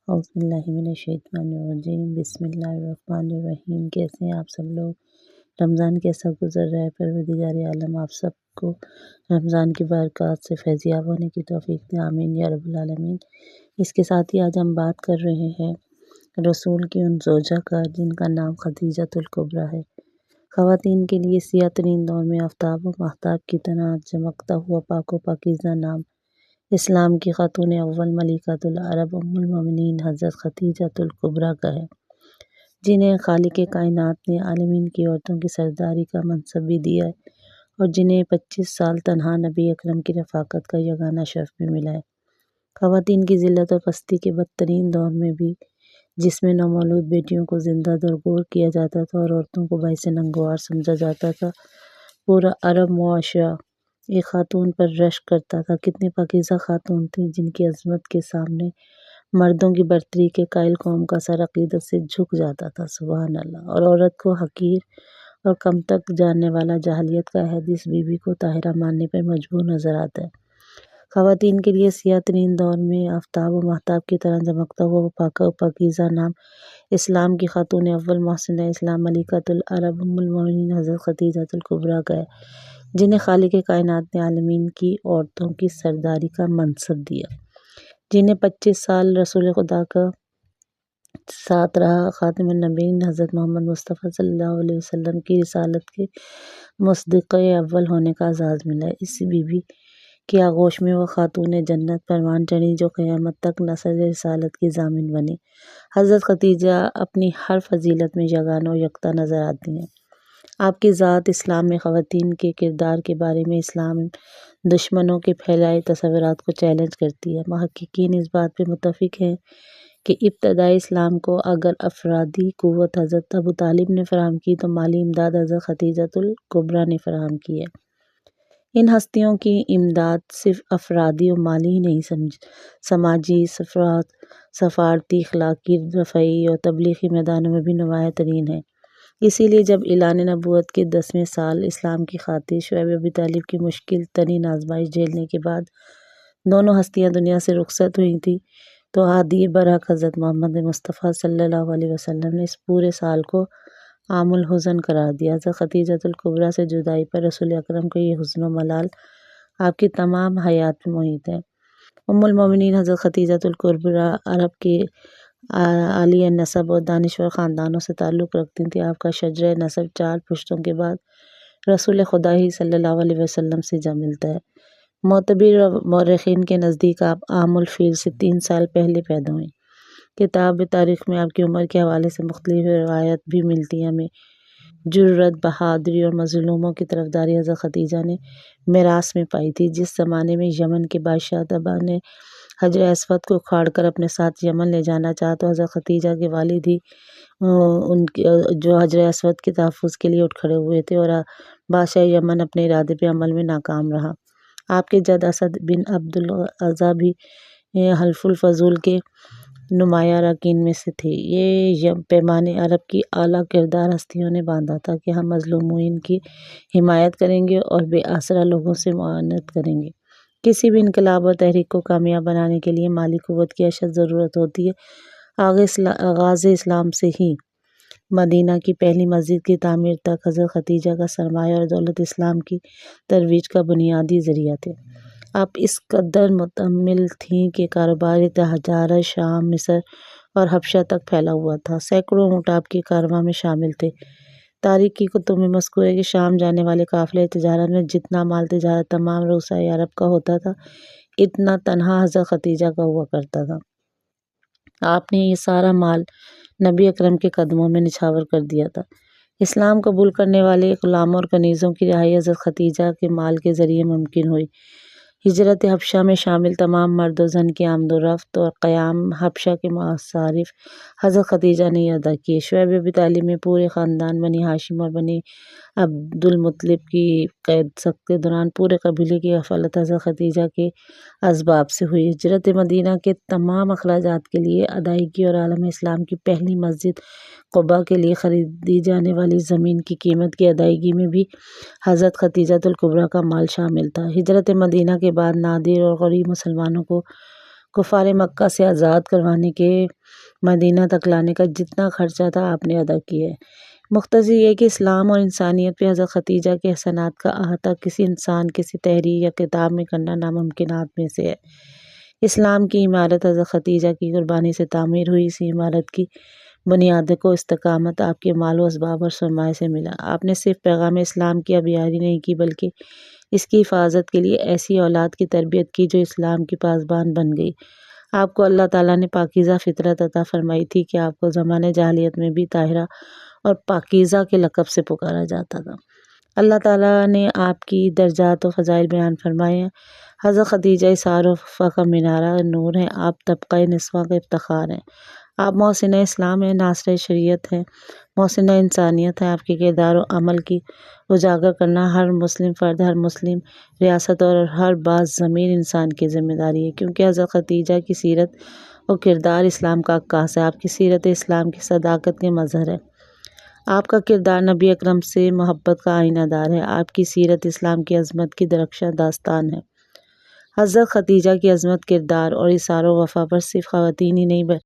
اعوذ باللہ من الشیطان الرجیم، بسم اللہ الرحمن الرحیم۔ کیسے ہیں آپ سب لوگ؟ رمضان کیسا گزر رہا ہے؟ پروردگار عالم آپ سب کو رمضان کی برکات سے فیضیاب ہونے کی توفیق دے، آمین یا رب العالمین۔ اس کے ساتھ ہی آج ہم بات کر رہے ہیں رسول کی ان زوجہ کا جن کا نام خدیجۃ الکبریٰ ہے۔ خواتین کے لیے سیاہ ترین دور میں آفتاب و ماہتاب کی طرح چمکتا ہوا پاک و پاکیزہ نام اسلام کی خاتون اول ملکۃ العرب ام المومنین حضرت خدیجۃ الکبریٰ کا ہے، جنہیں خالق کائنات نے عالمین کی عورتوں کی سرداری کا منصب بھی دیا ہے اور جنہیں 25 سال تنہا نبی اکرم کی رفاقت کا یگانہ شرف بھی ملا ہے۔ خواتین کی ذلت و پستی کے بدترین دور میں بھی، جس میں نومولود بیٹیوں کو زندہ درگور کیا جاتا تھا اور عورتوں کو باعث ننگوار سمجھا جاتا تھا، پورا عرب معاشرہ ایک خاتون پر رشک کرتا تھا۔ کتنی پاکیزہ خاتون تھیں جن کی عظمت کے سامنے مردوں کی برتری کے قائل قوم کا سر عقیدت سے جھک جاتا تھا، سبحان اللہ۔ اور عورت کو حقیر اور کم تک جاننے والا جاہلیت کا عہد اس بی بی کو طاہرہ ماننے پر مجبور نظر آتا ہے۔ خواتین کے لیے سیاہ ترین دور میں آفتاب و ماہتاب کی طرح چمکتا ہوا وہ پاک و پاکیزہ نام اسلام کی خاتون اول محسنہ اسلام ملکۃ العرب ام المومنین حضرت خدیجۃ الکبریٰ کا ہے، جنہیں خالق کائنات نے عالمین کی عورتوں کی سرداری کا منصب دیا، جنہیں 25 سال رسول خدا کا ساتھ رہا، خاتم النبیین حضرت محمد مصطفیٰ صلی اللہ علیہ وسلم کی رسالت کے مصداق اول ہونے کا اعزاز ملا ہے۔ اس بی بی کی آغوش میں وہ خاتون جنت پروان چڑھیں جو قیامت تک نسل رسالت کی ضامن بنیں۔ حضرت خدیجہ اپنی ہر فضیلت میں یگانہ و یکتا نظر آتی ہیں۔ آپ کی ذات اسلام میں خواتین کے کردار کے بارے میں اسلام دشمنوں کے پھیلائے تصورات کو چیلنج کرتی ہے۔ محققین اس بات پہ متفق ہیں کہ ابتدائی اسلام کو اگر افرادی قوت حضرت ابو طالب نے فراہم کی تو مالی امداد حضرت خدیجۃ الکبریٰ نے فراہم کی ہے۔ ان ہستیوں کی امداد صرف افرادی و مالی ہی نہیں، سماجی، سفارتی، اخلاقی، رفاہی اور تبلیغی میدانوں میں بھی نمایاں ترین ہے۔ اسی لیے جب اعلان نبوت کے 10ویں سال اسلام کی خاطر شعیب ابی طالب کی مشکل ترین آزمائش جھیلنے کے بعد دونوں ہستیاں دنیا سے رخصت ہوئی تھیں تو ہادی برحق حضرت محمد مصطفیٰ صلی اللہ علیہ وسلم نے اس پورے سال کو عام الحزن قرار دیا۔ حضرت خدیجۃ الکبریٰ سے جدائی پر رسول اکرم کا یہ حزن و ملال آپ کی تمام حیات میں محیط ہے۔ ام المومنین حضرت خدیجۃ الکبریٰ عرب کے عالیہ نسب اور دانشور خاندانوں سے تعلق رکھتی تھیں۔ آپ کا شجرہ نسب 4 پشتوں کے بعد رسول خدا ہی صلی اللہ علیہ وسلم سے جا ملتا ہے۔ معتبر مورخین کے نزدیک آپ عام الفیل سے 3 سال پہلے پیدا ہوئیں۔ کتاب تاریخ میں آپ کی عمر کے حوالے سے مختلف روایات بھی ملتی ہیں۔ ہمیں جرأت، بہادری اور مظلوموں کی طرفداری حضرت خدیجہ نے میراث میں پائی تھی۔ جس زمانے میں یمن کے بادشاہ طبع نے حجر اسود کو اکھاڑ کر اپنے ساتھ یمن لے جانا چاہا تو حضرت خدیجہ کے والد ہی جو حجر اسود کے تحفظ کے لیے اٹھ کھڑے ہوئے تھے اور بادشاہ یمن اپنے ارادے پہ عمل میں ناکام رہا۔ آپ کے جد اسد بن عبد العزیٰ بھی حلف الفضول کے نمایاں اراکین میں سے تھے۔ یہ پیمان عرب کی اعلیٰ کردار ہستیوں نے باندھا تھا کہ ہم مظلومین کی حمایت کریں گے اور بے آسرا لوگوں سے معاونت کریں گے۔ کسی بھی انقلاب اور تحریک کو کامیاب بنانے کے لیے مالی قوت کی اشد ضرورت ہوتی ہے۔ آغاز اسلام سے ہی مدینہ کی پہلی مسجد کی تعمیر تک حضرت خدیجہ کا سرمایہ اور دولت اسلام کی ترویج کا بنیادی ذریعہ تھے۔ آپ اس قدر متحمل تھیں کہ کاروبار تجارت شام، مصر اور حبشہ تک پھیلا ہوا تھا۔ سینکڑوں اونٹ آپ کے کارواں میں شامل تھے۔ تاریخ کی کتب میں مذکور ہے کہ شام جانے والے قافلے تجارت میں جتنا مال تجارت تمام رؤسائے عرب کا ہوتا تھا، اتنا تنہا حضرت خدیجہ کا ہوا کرتا تھا۔ آپ نے یہ سارا مال نبی اکرم کے قدموں میں نچھاور کر دیا تھا۔ اسلام قبول کرنے والے غلاموں اور کنیزوں کی رہائی حضرت خدیجہ کے مال کے ذریعے ممکن ہوئی۔ ہجرت حبشہ میں شامل تمام مرد و زن کی آمد و رفت اور قیام حبشہ کے مصارف حضرت خدیجہ نے ادا کیے۔ شعیب ابی طالب میں پورے خاندان بنی ہاشم اور بنی عبد المطلب کی قید کے دوران پورے قبیلے کی کفالت حضرت خدیجہ کے اسباب سے ہوئی۔ ہجرت مدینہ کے تمام اخراجات کے لیے ادائیگی اور عالم اسلام کی پہلی مسجد قباء کے لیے خریدی جانے والی زمین کی قیمت کی ادائیگی میں بھی حضرت خدیجۃ الکبریٰ کا مال شامل تھا۔ ہجرت مدینہ کے بعد نادر اور غریب مسلمانوں کو کفار مکہ سے آزاد کروانے کے مدینہ تک لانے کا جتنا خرچہ تھا آپ نے ادا کیا ہے۔ مختصر یہ کہ اسلام اور انسانیت پہ حضرت خدیجہ کے احسانات کا احاطہ کسی انسان، کسی تحریر یا کتاب میں کرنا ناممکنات میں سے ہے۔ اسلام کی عمارت حضرت خدیجہ کی قربانی سے تعمیر ہوئی۔ اسی عمارت کی بنیاد کو استقامت آپ کے مال و اسباب اور سرمایہ سے ملا۔ آپ نے صرف پیغام اسلام کی ابیاری نہیں کی بلکہ اس کی حفاظت کے لیے ایسی اولاد کی تربیت کی جو اسلام کی پاسبان بن گئی۔ آپ کو اللہ تعالیٰ نے پاکیزہ فطرت عطا فرمائی تھی کہ آپ کو زمانۂ جاہلیت میں بھی طاہرہ اور پاکیزہ کے لقب سے پکارا جاتا تھا۔ اللہ تعالیٰ نے آپ کی درجات و فضائل بیان فرمائے ہیں۔ حضرت خدیجہ اثار و فخر منارہ نور ہیں۔ آپ طبقہ نسواں کا افتخار ہیں۔ آپ محسنہ اسلام ہیں، ناصرہ شریعت ہیں، محسنہ انسانیت ہیں۔ آپ کے کردار و عمل کی اجاگر کرنا ہر مسلم فرد، ہر مسلم ریاست اور ہر باز ضمیر انسان کی ذمہ داری ہے، کیونکہ حضرت خدیجہ کی سیرت و کردار اسلام کا عکاس ہے۔ آپ کی سیرت اسلام کی صداقت کے مظہر ہے۔ آپ کا کردار نبی اکرم سے محبت کا آئینہ دار ہے۔ آپ کی سیرت اسلام کی عظمت کی درخشاں داستان ہے۔ حضرت خدیجہ کی عظمت، کردار اور ایثار و وفا پر صرف خواتین ہی نہیں